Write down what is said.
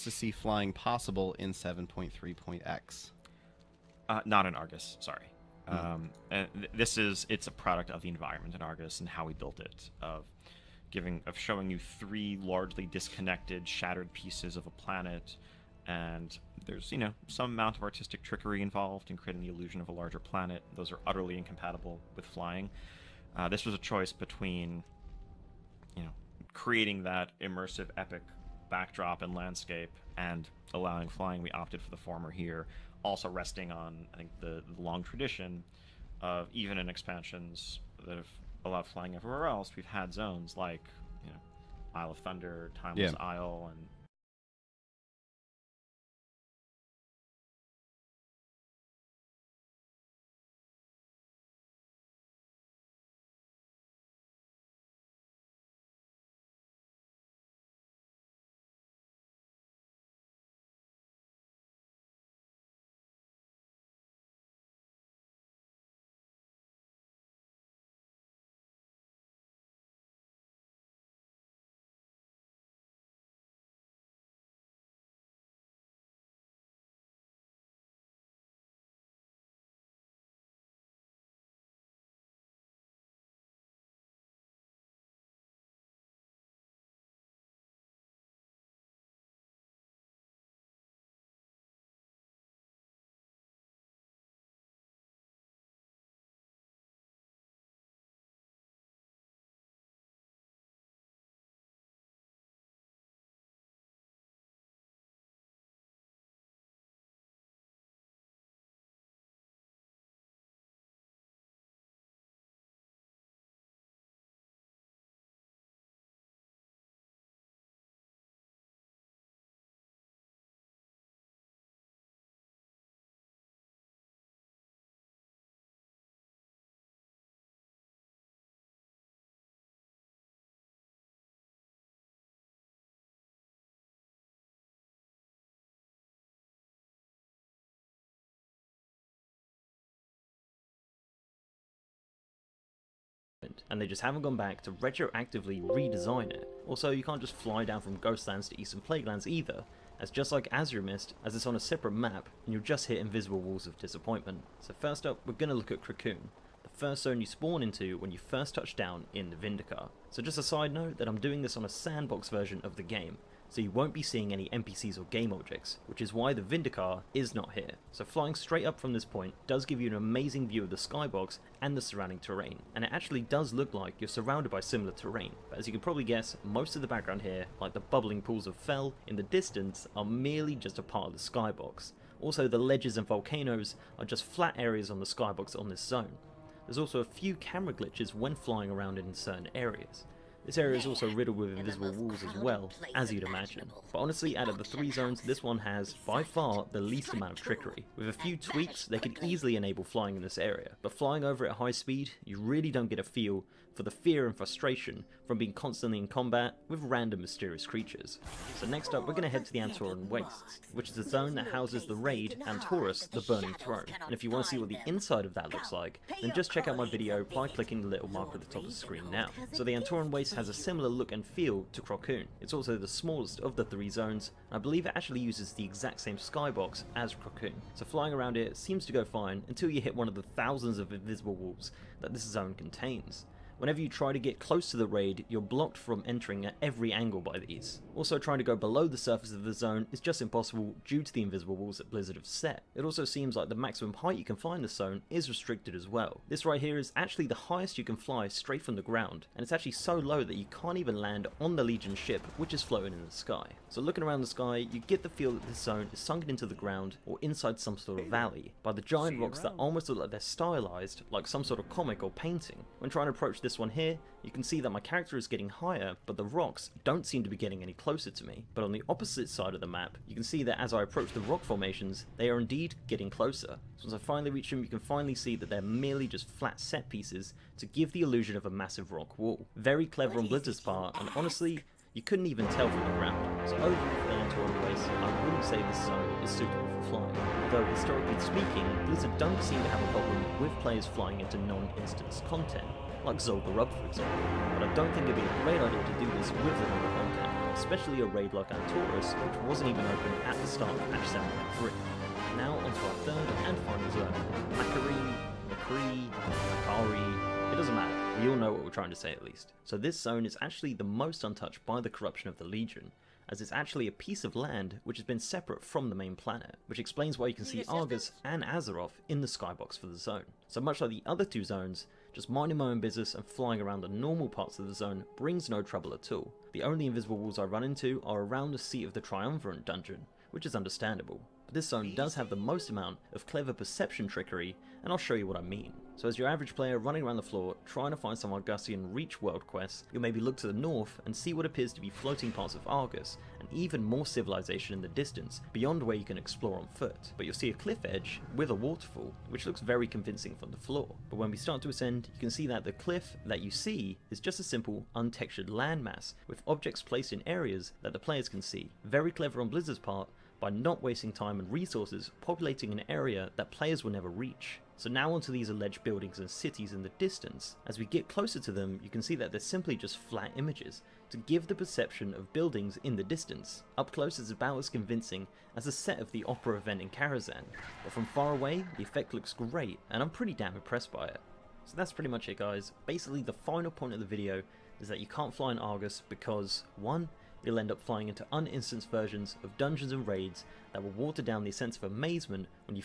to see flying possible in 7.3.x? Not in Argus, sorry. And it's a product of the environment in Argus and how we built it, of showing you three largely disconnected, shattered pieces of a planet, and there's, some amount of artistic trickery involved in creating the illusion of a larger planet. Those are utterly incompatible with flying. This was a choice between, creating that immersive, epic backdrop and landscape and allowing flying. We opted for the former here, also resting on, I think, the long tradition of, even in expansions that have allowed flying everywhere else, we've had zones like, Isle of Thunder, Timeless Isle, and and they just haven't gone back to retroactively redesign it. Also, you can't just fly down from Ghostlands to Eastern Plaguelands either, as just like Azure Mist, as it's on a separate map, and you'll just hit invisible walls of disappointment. So first up, we're going to look at Cocoon, the first zone you spawn into when you first touch down in the Vindicar. So just a side note that I'm doing this on a sandbox version of the game, so you won't be seeing any NPCs or game objects, which is why the Vindicar is not here. So flying straight up from this point does give you an amazing view of the skybox and the surrounding terrain, and it actually does look like you're surrounded by similar terrain, but as you can probably guess, most of the background here, like the bubbling pools of Fel in the distance, are merely just a part of the skybox. Also, the ledges and volcanoes are just flat areas on the skybox on this zone. There's also a few camera glitches when flying around in certain areas. This area is also riddled with invisible walls as well, as you'd imagine. But honestly, out of the three zones, this one has, by far, the least amount of trickery. With a few tweaks, they could easily enable flying in this area, but flying over at high speed, you really don't get a feel for the fear and frustration from being constantly in combat with random mysterious creatures. So next up, we're going to head to the Antoran Wastes, which is a zone that houses the raid Antorus, the Burning Throne. And if you want to see what the inside of that looks like, then just check out my video by clicking the little marker at the top of the screen now. So the Antoran Wastes has a similar look and feel to Cocoon. It's also the smallest of the three zones, and I believe it actually uses the exact same skybox as Cocoon. So flying around it seems to go fine until you hit one of the thousands of invisible walls that this zone contains. Whenever you try to get close to the raid, you're blocked from entering at every angle by these. Also, trying to go below the surface of the zone is just impossible due to the invisible walls that Blizzard have set. It also seems like the maximum height you can fly in this zone is restricted as well. This right here is actually the highest you can fly straight from the ground, and it's actually so low that you can't even land on the Legion ship, which is floating in the sky. So looking around the sky, you get the feel that this zone is sunken into the ground or inside some sort of valley by the giant rocks that almost look like they're stylized, like some sort of comic or painting. When trying to approach this one here, you can see that my character is getting higher, but the rocks don't seem to be getting any closer to me. But on the opposite side of the map, you can see that as I approach the rock formations, they are indeed getting closer. So once I finally reach them, you can finally see that they're merely just flat set pieces to give the illusion of a massive rock wall. Very clever on Blizzard's part, and honestly, you couldn't even tell from the ground. So overall for the Antoran Wastes, I wouldn't say this zone is suitable for flying. Although historically speaking, Blizzard don't seem to have a problem with players flying into non-instance content, like Zul'Gurub for example, but I don't think it'd be a great idea to do this with the other content. especially a raid like Antorus, which wasn't even open at the start of patch 7.3. Now onto our third and final zone, McCree, it doesn't matter, we all know what we're trying to say at least. So this zone is actually the most untouched by the corruption of the Legion, as it's actually a piece of land which has been separate from the main planet, which explains why you can see Argus and Azeroth in the skybox for the zone. So much like the other two zones, just minding my own business and flying around the normal parts of the zone brings no trouble at all. The only invisible walls I run into are around the seat of the Triumvirate dungeon, which is understandable. But this zone does have the most amount of clever perception trickery, and I'll show you what I mean. So as your average player running around the floor trying to find some Argusian Reach world quests, you'll maybe look to the north and see what appears to be floating parts of Argus, and even more civilization in the distance, beyond where you can explore on foot. But you'll see a cliff edge with a waterfall, which looks very convincing from the floor. But when we start to ascend, you can see that the cliff that you see is just a simple untextured landmass, with objects placed in areas that the players can see. Very clever on Blizzard's part, by not wasting time and resources populating an area that players will never reach. So now onto these alleged buildings and cities in the distance. As we get closer to them, you can see that they're simply just flat images to give the perception of buildings in the distance. Up close it's about as convincing as a set of the opera event in Karazhan, but from far away the effect looks great and I'm pretty damn impressed by it. So that's pretty much it guys. Basically the final point of the video is that you can't fly in Argus because 1. You'll end up flying into uninstanced versions of dungeons and raids that will water down the sense of amazement when you